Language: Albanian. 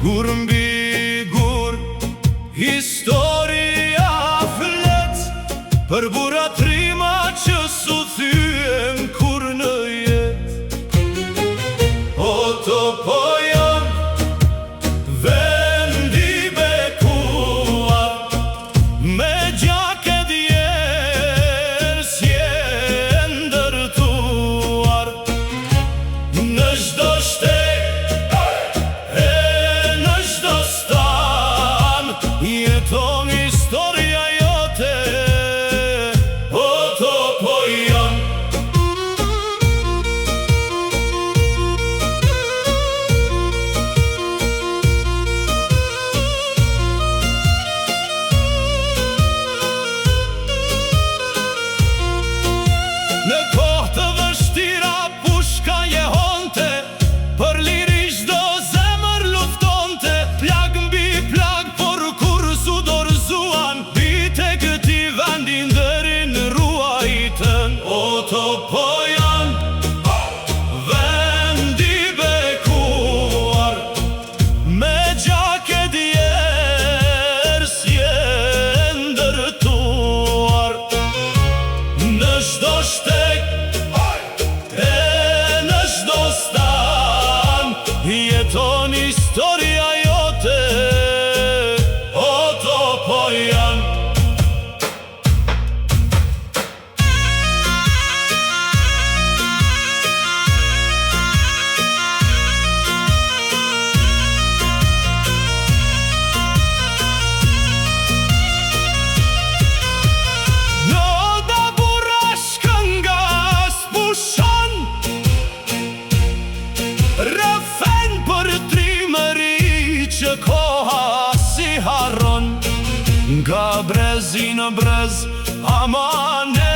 Gur mbi gur, historia flet për burrat rima që s'u thyen kur në jet. O to po janë vendi bekuar, me gjake djerë s'je ndërtuar. Në çdo shtet e në çdo stan jeton historia jote. O to po janë në kohë të vështira pushka jehonte, për liri çdo zemër luftonte. Plag mbi plag, por kur s'u dorëzuan, bite këti vendi ndërin ruajtën. O to po janë vendi bekuar, me gjake djerë s'je ndërtuar. Në çdo shtet e në çdo stan jeton historia jote. O to po janë rëfen për trimëri që koha si harron. Nga brezi në brez amane